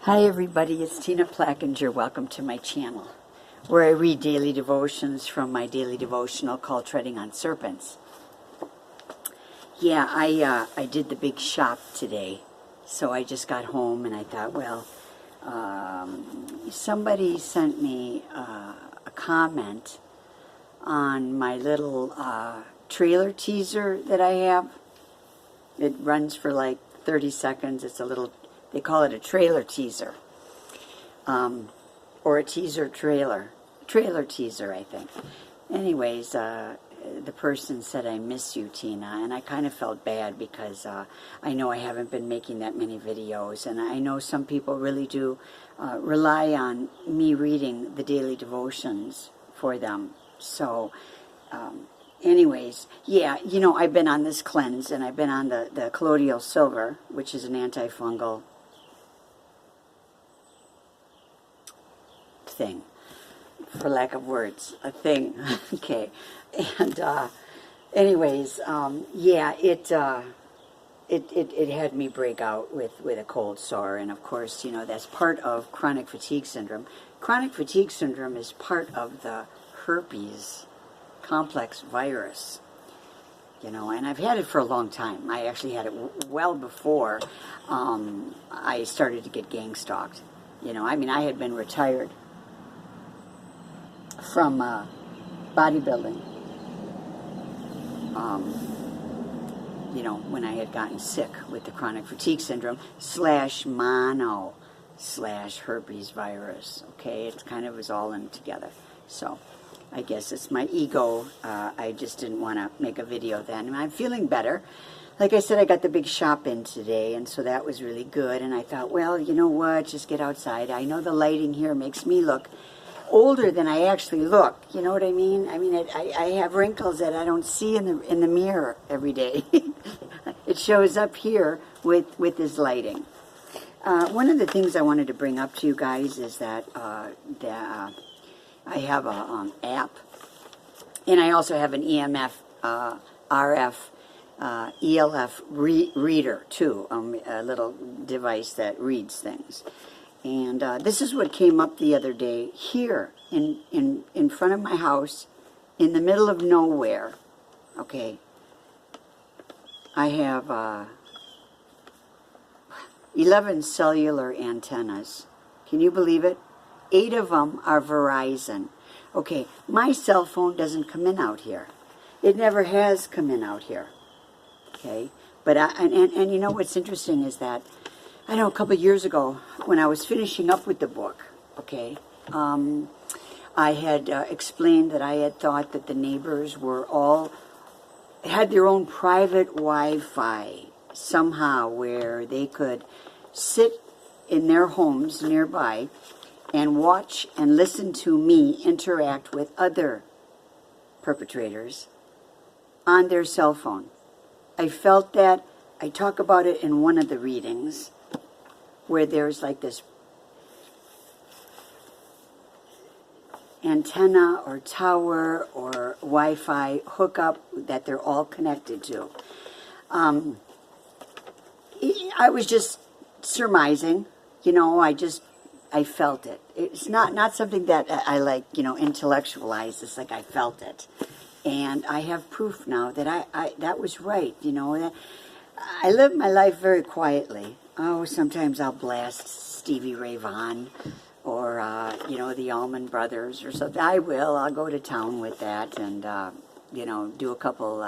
Hi everybody, it's Tina Plackinger. Welcome to my channel, where I read daily devotions from my daily devotional called Treading on Serpents. Yeah, I did the big shop today, so I just got home and I thought, well, somebody sent me a comment on my little trailer teaser that I have. It runs for like 30 seconds. It's a little, they call it a trailer teaser, or a teaser trailer teaser, I think. Anyways, the person said, "I miss you, Tina," and I kind of felt bad because I know I haven't been making that many videos, and I know some people really do rely on me reading the daily devotions for them. So anyways, yeah, you know, I've been on this cleanse, and I've been on the colloidal silver, which is an antifungal thing, for lack of words, a thing. Okay, and anyways, yeah, it had me break out with a cold sore, and of course, you know, that's part of chronic fatigue syndrome. Chronic fatigue syndrome is part of the herpes complex virus, you know, and I've had it for a long time. I actually had it well before I started to get gang stalked. You know, I mean, I had been retired from bodybuilding, you know, when I had gotten sick with the chronic fatigue syndrome / mono / herpes virus. Okay, it kind of was all in together. So I guess it's my ego. I just didn't want to make a video then. And I'm feeling better. Like I said, I got the big shop in today, and so that was really good. And I thought, well, you know what, just get outside. I know the lighting here makes me look older than I actually look. You know what I mean? I mean, I have wrinkles that I don't see in the mirror every day. It shows up here with this lighting. One of the things I wanted to bring up to you guys is that I have a app, and I also have an EMF, RF, ELF reader too, a little device that reads things. And this is what came up the other day here in front of my house, in the middle of nowhere. Okay, I have 11 cellular antennas. Can you believe it? 8 of them are Verizon. Okay, my cell phone doesn't come in out here. It never has come in out here. Okay, but and you know what's interesting is that, I know a couple of years ago when I was finishing up with the book, okay, I had explained that I had thought that the neighbors were all, had their own private Wi-Fi somehow where they could sit in their homes nearby and watch and listen to me interact with other perpetrators on their cell phone. I felt that. I talk about it in one of the readings, where there's like this antenna or tower or Wi-Fi hookup that they're all connected to. I was just surmising, you know, I felt it. It's not something that I like, you know, intellectualize. It's like I felt it. And I have proof now that I that was right, you know. That I live my life very quietly. Oh, sometimes I'll blast Stevie Ray Vaughan or, you know, the Allman Brothers or something. I'll go to town with that and, you know, do a couple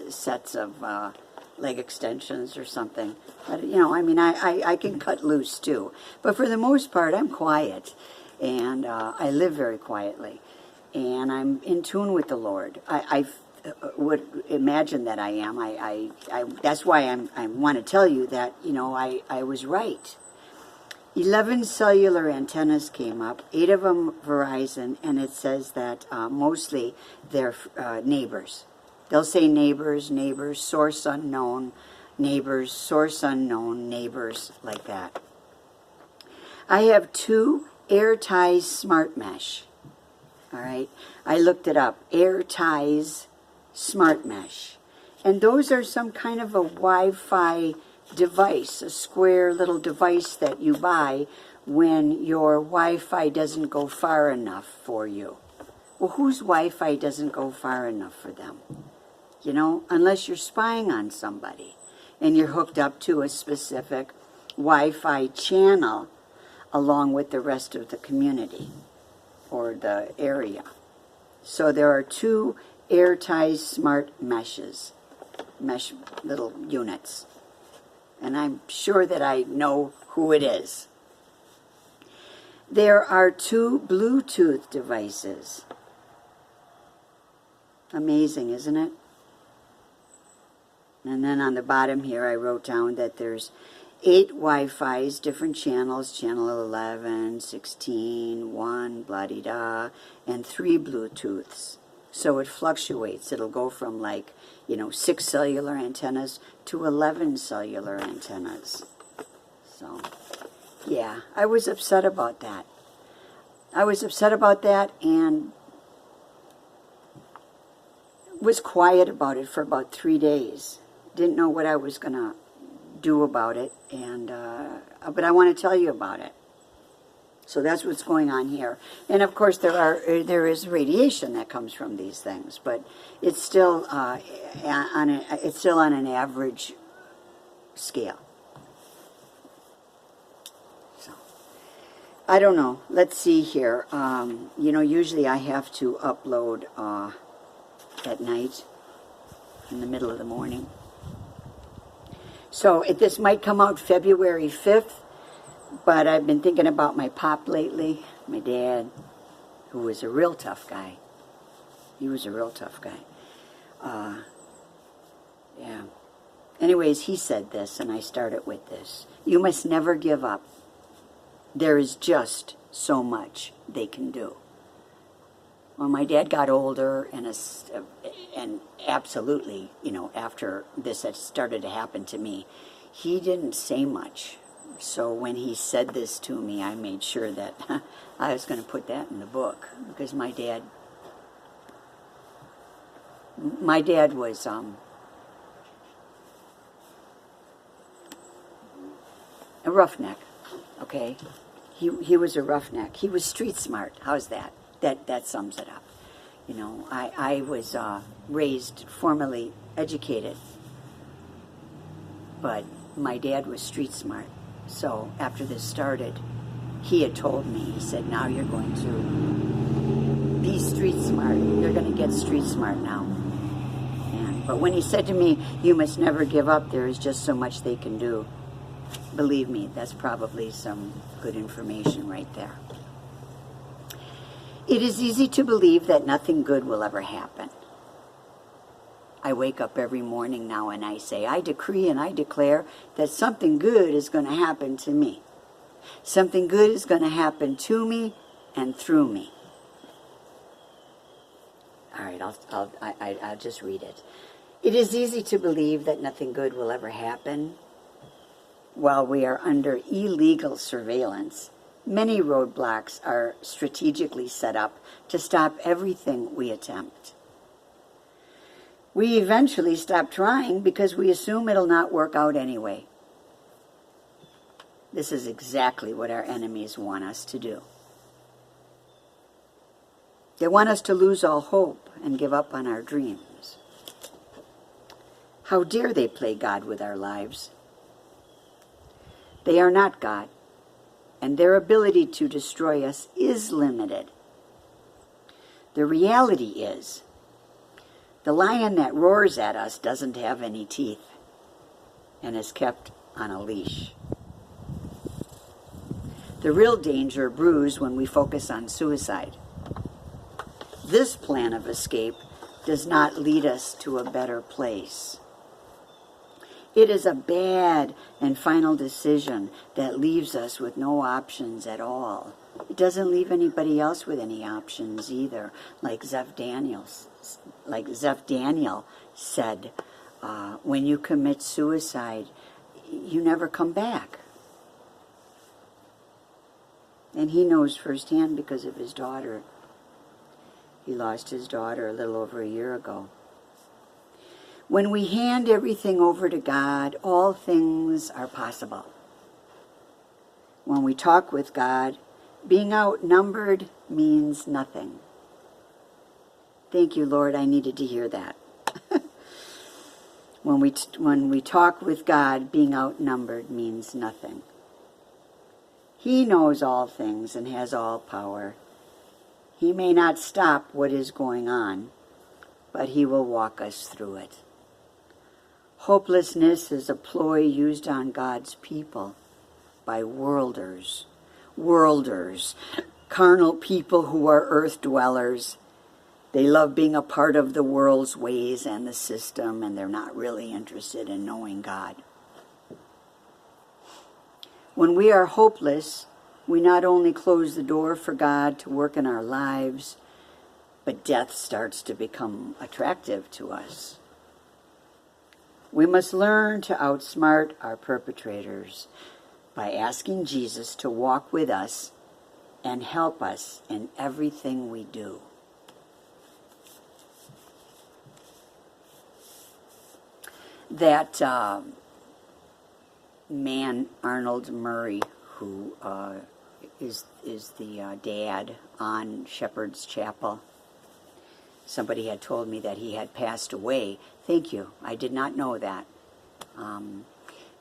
sets of leg extensions or something. But, you know, I mean, I can cut loose too. But for the most part, I'm quiet. And I live very quietly. And I'm in tune with the Lord. I would imagine that I am. That's why I want to tell you that, you know, I was right. 11 cellular antennas came up, 8 of them Verizon, and it says that mostly they're neighbors. They'll say neighbors, source unknown, neighbors, source unknown, neighbors, like that. I have 2 AirTies Smart Mesh. All right, I looked it up. AirTies Smart Mesh. And those are some kind of a Wi-Fi device, a square little device that you buy when your Wi-Fi doesn't go far enough for you. Well, whose Wi-Fi doesn't go far enough for them? You know, unless you're spying on somebody and you're hooked up to a specific Wi-Fi channel along with the rest of the community or the area. So there are two AirTies smart mesh little units. And I'm sure that I know who it is. There are two Bluetooth devices. Amazing, isn't it? And then on the bottom here I wrote down that there's 8 Wi-Fi's, different channels, channel 11, 16, 1, blah-de-da, and 3 Bluetooths. So it fluctuates. It'll go from 6 cellular antennas to 11 cellular antennas. So, yeah, I was upset about that. And was quiet about it for about 3 days. Didn't know what I was going to do about it, but I want to tell you about it. So that's what's going on here. And of course there is radiation that comes from these things, but it's still on an average scale. So I don't know. Let's see here. Usually I have to upload at night in the middle of the morning. So this might come out February 5th, but I've been thinking about my pop lately, my dad, who was a real tough guy. He was a real tough guy. Yeah. Anyways, he said this, and I started with this. You must never give up. There is just so much they can do. Well, my dad got older, and absolutely, after this had started to happen to me, he didn't say much. So when he said this to me, I made sure that I was going to put that in the book, because my dad was a roughneck. Okay, he was a roughneck. He was street smart. How's that? That sums it up. I was raised, formally educated, but my dad was street smart. So after this started, he had told me, he said, now you're going to be street smart. You're going to get street smart now. But when he said to me, you must never give up, there is just so much they can do, believe me, that's probably some good information right there. It is easy to believe that nothing good will ever happen. I wake up every morning now and I say, I decree and I declare that something good is going to happen to me. Something good is going to happen to me and through me. All right, I'll just read it. It is easy to believe that nothing good will ever happen while we are under illegal surveillance. Many roadblocks are strategically set up to stop everything we attempt. We eventually stop trying because we assume it'll not work out anyway. This is exactly what our enemies want us to do. They want us to lose all hope and give up on our dreams. How dare they play God with our lives? They are not God, and their ability to destroy us is limited. The reality is, the lion that roars at us doesn't have any teeth and is kept on a leash. The real danger brews when we focus on suicide. This plan of escape does not lead us to a better place. It is a bad and final decision that leaves us with no options at all. It doesn't leave anybody else with any options either, like Zeph Daniel said, when you commit suicide, you never come back. And he knows firsthand because of his daughter. He lost his daughter a little over a year ago. When we hand everything over to God, all things are possible. When we talk with God, being outnumbered means nothing. Thank you, Lord. I needed to hear that. When we talk with God, being outnumbered means nothing. He knows all things and has all power. He may not stop what is going on, but he will walk us through it. Hopelessness is a ploy used on God's people by worlders, carnal people who are earth dwellers. They love being a part of the world's ways and the system, and they're not really interested in knowing God. When we are hopeless, we not only close the door for God to work in our lives, but death starts to become attractive to us. We must learn to outsmart our perpetrators by asking Jesus to walk with us and help us in everything we do. That man, Arnold Murray, who is the dad on Shepherd's Chapel, somebody had told me that he had passed away. Thank you. I did not know that.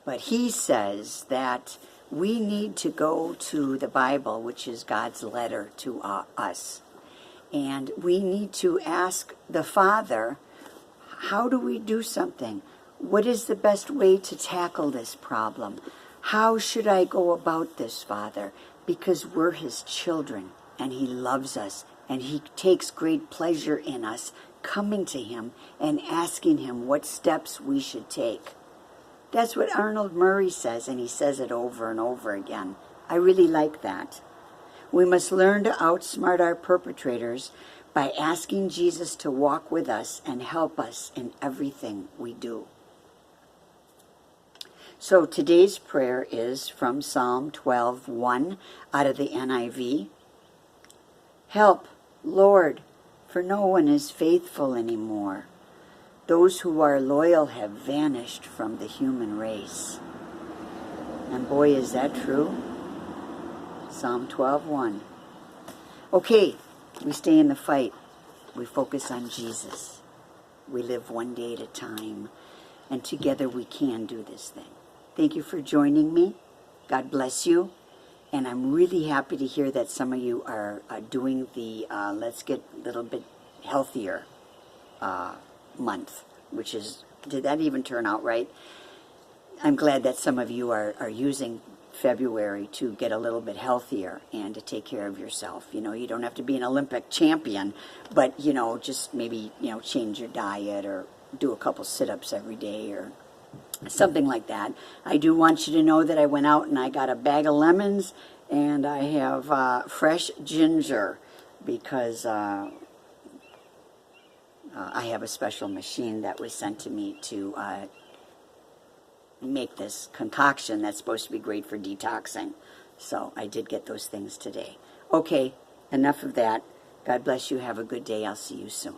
But he says that we need to go to the Bible, which is God's letter to us. And we need to ask the Father, how do we do something? What is the best way to tackle this problem? How should I go about this, Father? Because we're his children, and he loves us, and he takes great pleasure in us coming to him and asking him what steps we should take. That's what Arnold Murray says, and he says it over and over again. I really like that. We must learn to outsmart our perpetrators by asking Jesus to walk with us and help us in everything we do. So today's prayer is from Psalm 12:1 out of the NIV. Help, Lord, for no one is faithful anymore. Those who are loyal have vanished from the human race. And boy, is that true. Psalm 12:1. Okay, we stay in the fight. We focus on Jesus. We live one day at a time. And together we can do this thing. Thank you for joining me. God bless you. And I'm really happy to hear that some of you are doing the Let's Get a Little Bit Healthier month, which is, did that even turn out right? I'm glad that some of you are using February to get a little bit healthier and to take care of yourself. You know, you don't have to be an Olympic champion, but, you know, just maybe, you know, change your diet or do a couple sit-ups every day or something like that. I do want you to know that I went out and I got a bag of lemons and I have fresh ginger because I have a special machine that was sent to me to make this concoction that's supposed to be great for detoxing. So I did get those things today. Okay, enough of that. God bless you. Have a good day. I'll see you soon.